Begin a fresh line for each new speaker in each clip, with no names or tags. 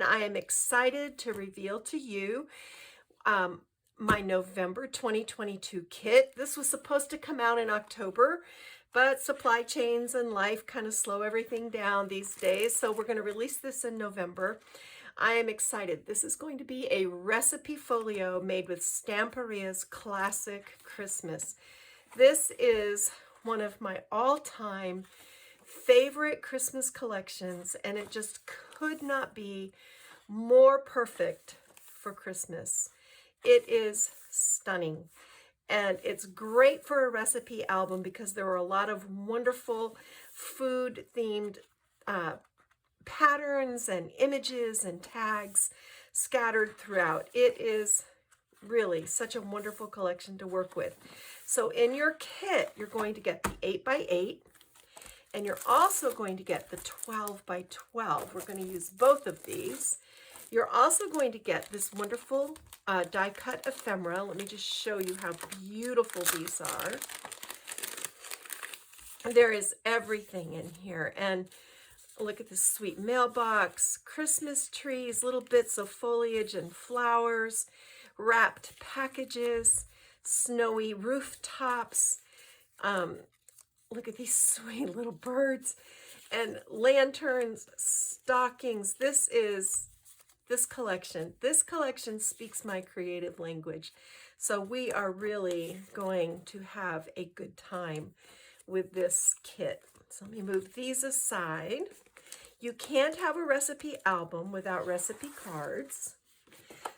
and I am excited to reveal to you my November 2022 kit. This was supposed to come out in October, but supply chains and life kind of slow everything down these days, so we're going to release this in November. I am excited. This is going to be a recipe folio made with Stamperia's Classic Christmas. This is one of my all-time favorite Christmas collections, and it just could not be more perfect for Christmas. It is stunning, and it's great for a recipe album because there are a lot of wonderful food-themed patterns and images and tags scattered throughout. It is really such a wonderful collection to work with. So in your kit, you're going to get the 8x8, and you're also going to get the 12x12. We're going to use both of these. You're also going to get this wonderful die cut ephemera. Let me just show you how beautiful these are. There is everything in here, and look at this sweet mailbox, Christmas trees, little bits of foliage and flowers, wrapped packages, snowy rooftops. Look at these sweet little birds and lanterns, stockings. This collection speaks my creative language. So we are really going to have a good time with this kit. So let me move these aside. You can't have a recipe album without recipe cards.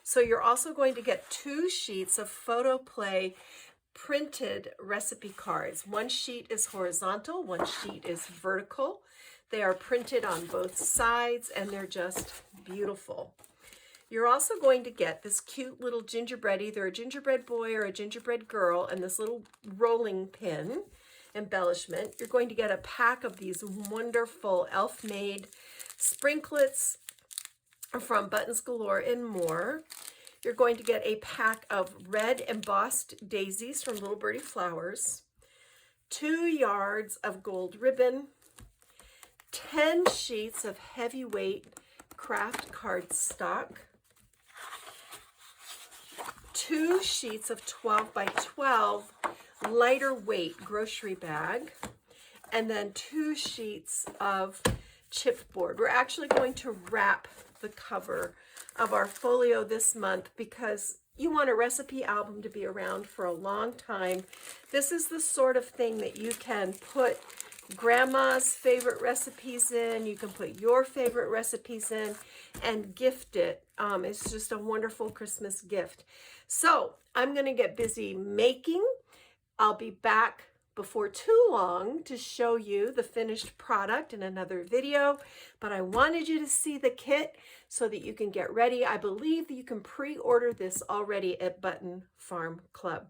So you're also going to get 2 sheets of photo play printed recipe cards. One sheet is horizontal, one sheet is vertical. They are printed on both sides, and they're just beautiful. You're also going to get this cute little gingerbread, either a gingerbread boy or a gingerbread girl, and this little rolling pin embellishment. You're going to get a pack of these wonderful elf-made sprinklets from Buttons Galore and More. You're going to get a pack of red embossed daisies from Little Birdie Flowers, 2 yards of gold ribbon, 10 sheets of heavyweight craft cardstock, 2 sheets of 12x12 lighter weight grocery bag, and then 2 sheets of chipboard. We're actually going to wrap the cover of our folio this month because you want a recipe album to be around for a long time. This is the sort of thing that you can put grandma's favorite recipes in, you can put your favorite recipes in and gift it. It's just a wonderful Christmas gift. So I'm going to get busy making. I'll be back before too long to show you the finished product in another video, but I wanted you to see the kit so that you can get ready. I believe that you can pre-order this already at Button Farm Club.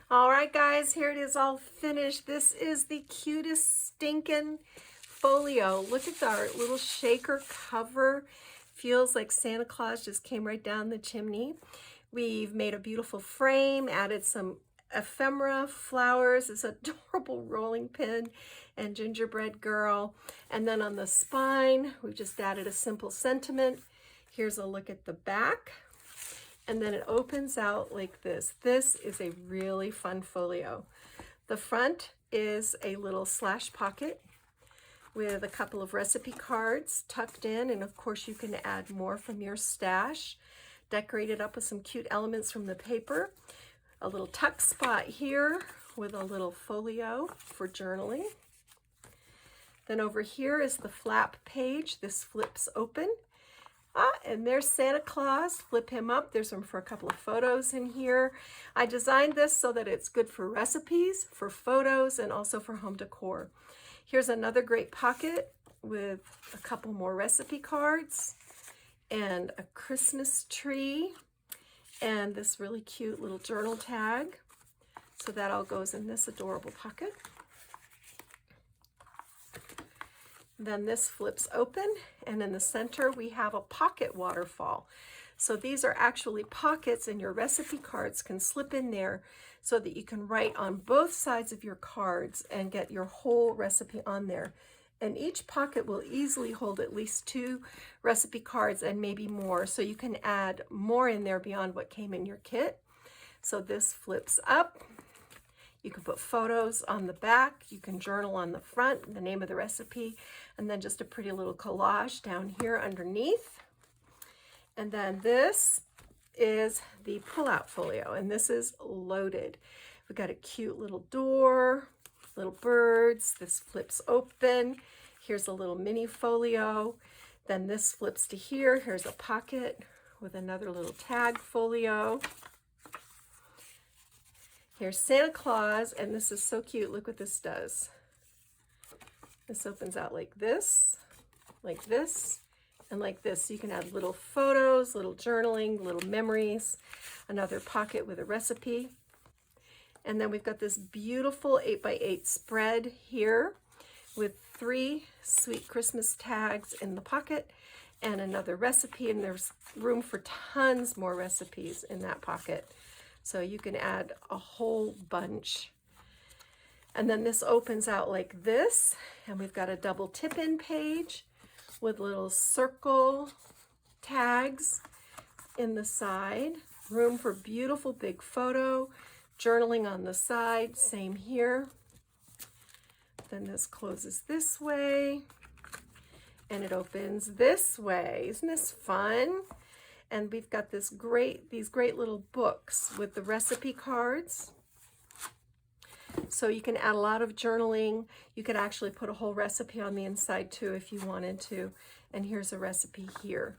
All right, guys, here it is all finished. This is the cutest stinking folio. Look at our little shaker cover. Feels like Santa Claus just came right down the chimney. We've made a beautiful frame, added some ephemera, flowers, this adorable rolling pin, and gingerbread girl. And then on the spine, we've just added a simple sentiment. Here's a look at the back. And then it opens out like this. This is a really fun folio. The front is a little slash pocket with a couple of recipe cards tucked in, and of course you can add more from your stash. Decorated up with some cute elements from the paper. A little tuck spot here with a little folio for journaling. Then over here is the flap page. This flips open. And there's Santa Claus. Flip him up. There's room for a couple of photos in here. I designed this so that it's good for recipes, for photos, and also for home decor. Here's another great pocket with a couple more recipe cards and a Christmas tree and this really cute little journal tag. So that all goes in this adorable pocket. Then this flips open, and in the center we have a pocket waterfall. So these are actually pockets, and your recipe cards can slip in there so that you can write on both sides of your cards and get your whole recipe on there. And each pocket will easily hold at least 2 recipe cards and maybe more. So you can add more in there beyond what came in your kit. So this flips up. You can put photos on the back. You can journal on the front, the name of the recipe, and then just a pretty little collage down here underneath. And then this is the pull-out folio, and this is loaded. We've got a cute little door, little birds. This flips open. Here's a little mini folio. Then this flips to here. Here's a pocket with another little tag folio. Here's Santa Claus, and this is so cute. Look what this does. This opens out like this, and like this. So you can add little photos, little journaling, little memories, another pocket with a recipe. And then we've got this beautiful 8x8 spread here with 3 sweet Christmas tags in the pocket and another recipe, and there's room for tons more recipes in that pocket. So you can add a whole bunch. And then this opens out like this, and we've got a double tip-in page with little circle tags in the side, room for beautiful big photo, journaling on the side, same here. Then this closes this way, and it opens this way. Isn't this fun? And we've got these great little books with the recipe cards. So you can add a lot of journaling. You could actually put a whole recipe on the inside too if you wanted to. And here's a recipe here.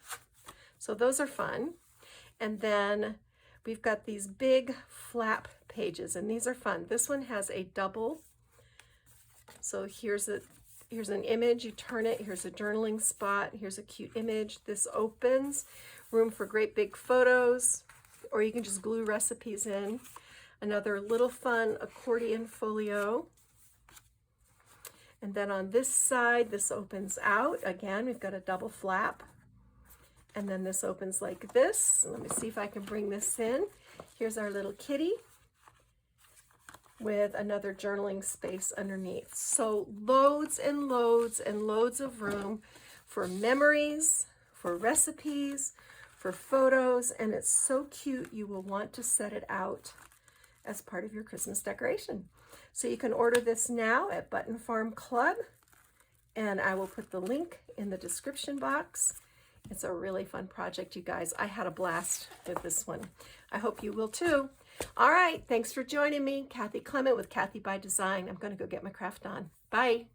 So those are fun. And then we've got these big flap pages, and these are fun. This one has a double. So here's an image, you turn it, here's a journaling spot, here's a cute image. This opens, room for great big photos, or you can just glue recipes in. Another little fun accordion folio. And then on this side, this opens out. Again, we've got a double flap. And then this opens like this. Let me see if I can bring this in. Here's our little kitty with another journaling space underneath. So loads and loads and loads of room for memories, for recipes, for photos, and it's so cute you will want to set it out as part of your Christmas decoration. So you can order this now at Button Farm Club, and I will put the link in the description box. It's a really fun project, you guys. I had a blast with this one. I hope you will too. All right, thanks for joining me. Kathy Clement with Kathy by Design. I'm going to go get my craft on. Bye.